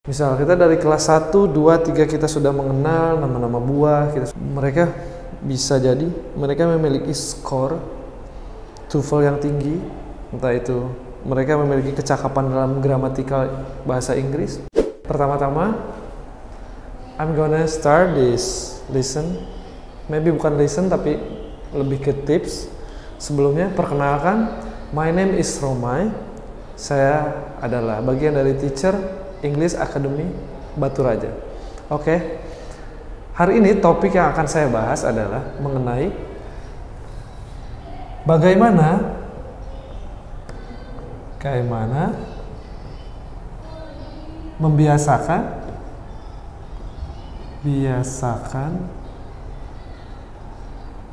Misal kita dari kelas 1, 2, 3 kita sudah mengenal nama-nama buah, mereka bisa jadi mereka memiliki skor TOEFL yang tinggi, entah itu mereka memiliki kecakapan dalam gramatikal bahasa Inggris. Pertama-tama, I'm gonna start this lesson, maybe bukan lesson tapi lebih ke tips. Sebelumnya, perkenalkan, my name is Romai. Saya adalah bagian dari teacher English Academy Batu Raja. Oke. Hari ini topik yang akan saya bahas adalah mengenai bagaimana membiasakan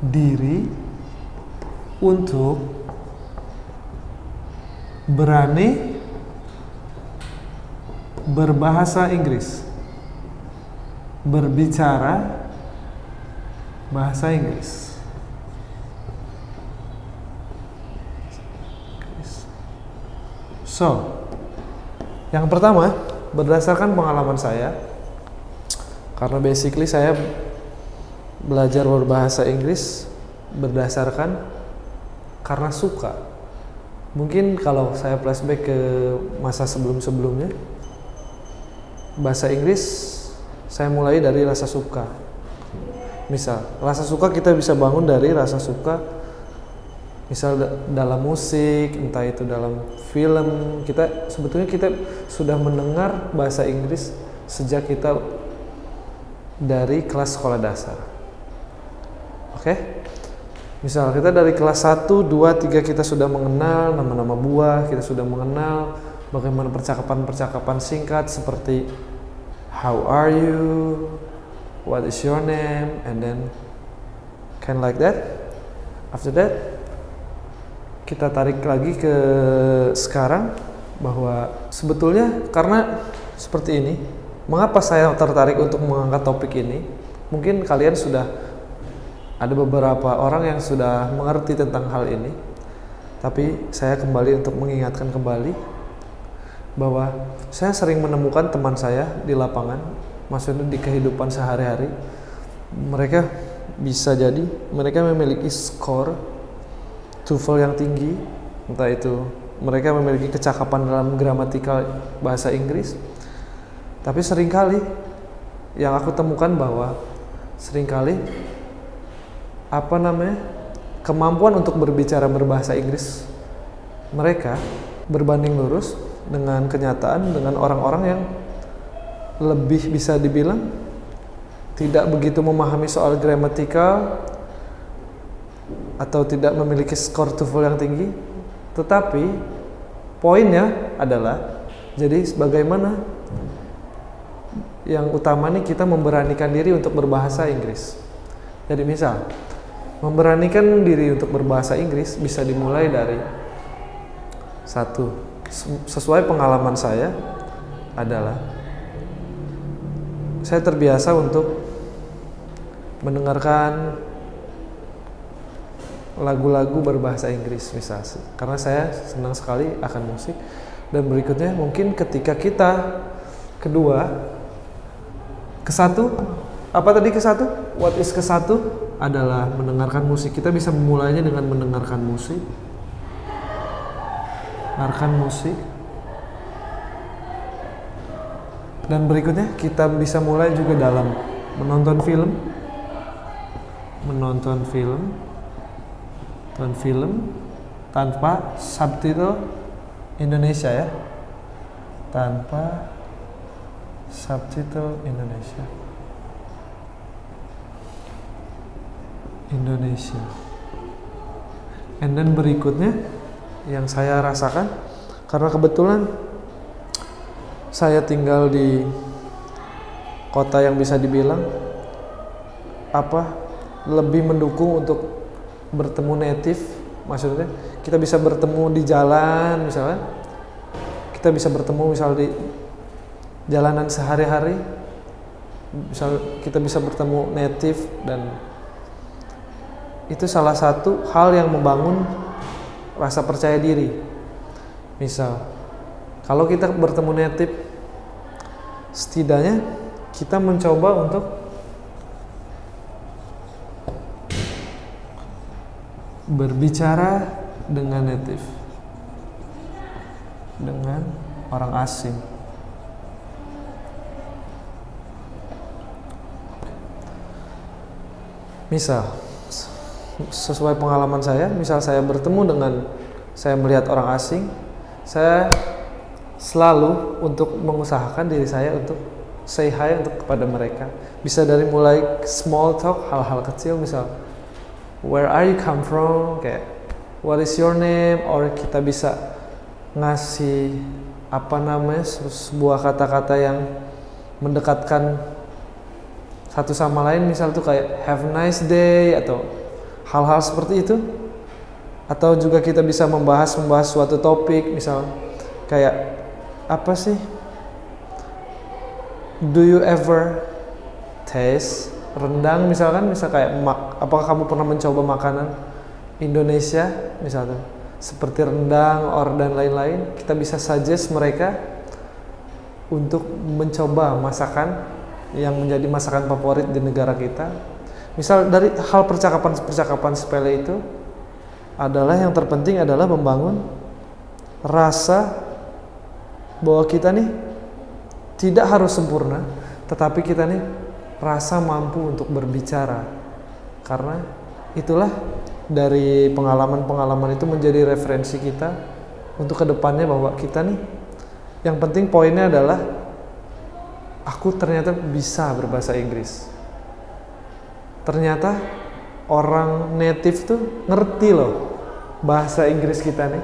diri untuk berani berbahasa Inggris, berbicara bahasa Inggris. So, yang pertama, berdasarkan pengalaman saya, karena basically saya belajar berbahasa Inggris berdasarkan karena suka. Mungkin kalau saya flashback ke masa sebelum-sebelumnya, bahasa Inggris saya mulai dari rasa suka. Misal, rasa suka kita bisa bangun dari rasa suka misal dalam musik, entah itu dalam film. Sebetulnya kita sudah mendengar bahasa Inggris sejak kita dari kelas sekolah dasar. Oke? Misal kita dari kelas 1, 2, 3 kita sudah mengenal nama-nama buah, kita sudah mengenal bagaimana percakapan-percakapan singkat seperti how are you, what is your name, and then kind like that. After that, kita tarik lagi ke sekarang, bahwa sebetulnya karena seperti ini, mengapa saya tertarik untuk mengangkat topik ini? Mungkin kalian sudah ada beberapa orang yang sudah mengerti tentang hal ini, tapi saya kembali untuk mengingatkan kembali bahwa saya sering menemukan teman saya di lapangan, maksudnya di kehidupan sehari-hari, mereka bisa jadi mereka memiliki skor TOEFL yang tinggi, entah itu mereka memiliki kecakapan dalam gramatikal bahasa Inggris, tapi seringkali yang aku temukan bahwa seringkali kemampuan untuk berbicara berbahasa Inggris mereka berbanding lurus dengan kenyataan, dengan orang-orang yang lebih bisa dibilang tidak begitu memahami soal gramatikal atau tidak memiliki skor TOEFL yang tinggi. Tetapi poinnya adalah, jadi bagaimana yang utama nih kita memberanikan diri untuk berbahasa Inggris. Jadi misal memberanikan diri untuk berbahasa Inggris bisa dimulai dari satu, sesuai pengalaman saya adalah saya terbiasa untuk mendengarkan lagu-lagu berbahasa Inggris misal, karena saya senang sekali akan musik. Dan berikutnya mungkin ketika kita what is ke satu adalah mendengarkan musik. Kita bisa memulainya dengan mendengarkan musik, dan berikutnya kita bisa mulai juga dalam menonton film tanpa subtitle Indonesia ya, tanpa subtitle Indonesia. And then berikutnya yang saya rasakan, karena kebetulan saya tinggal di kota yang bisa dibilang lebih mendukung untuk bertemu native. Maksudnya kita bisa bertemu di jalan, misalnya kita bisa bertemu misal di jalanan sehari-hari, misal kita bisa bertemu native, dan itu salah satu hal yang membangun rasa percaya diri. Misal kalau kita bertemu native setidaknya kita mencoba untuk berbicara dengan native, dengan orang asing. Misal, sesuai pengalaman saya, misal saya bertemu dengan, saya melihat orang asing, saya selalu untuk mengusahakan diri saya untuk say hi untuk kepada mereka. Bisa dari mulai small talk, hal-hal kecil, misal where are you come from, kayak what is your name, or kita bisa ngasih apa namanya sebuah kata-kata yang mendekatkan satu sama lain, misal tuh kayak have a nice day atau hal-hal seperti itu. Atau juga kita bisa membahas suatu topik, misal kayak apa sih, do you ever taste rendang misalkan, misal kayak apakah kamu pernah mencoba makanan Indonesia misalnya seperti rendang or dan lain-lain. Kita bisa suggest mereka untuk mencoba masakan yang menjadi masakan favorit di negara kita. Misal dari hal percakapan sepele itu adalah yang terpenting adalah membangun rasa bahwa kita nih tidak harus sempurna, tetapi kita nih rasa mampu untuk berbicara. Karena itulah dari pengalaman-pengalaman itu menjadi referensi kita untuk kedepannya, bahwa kita nih yang penting poinnya adalah aku ternyata bisa berbahasa Inggris. Ternyata orang native tuh ngerti loh bahasa Inggris kita nih.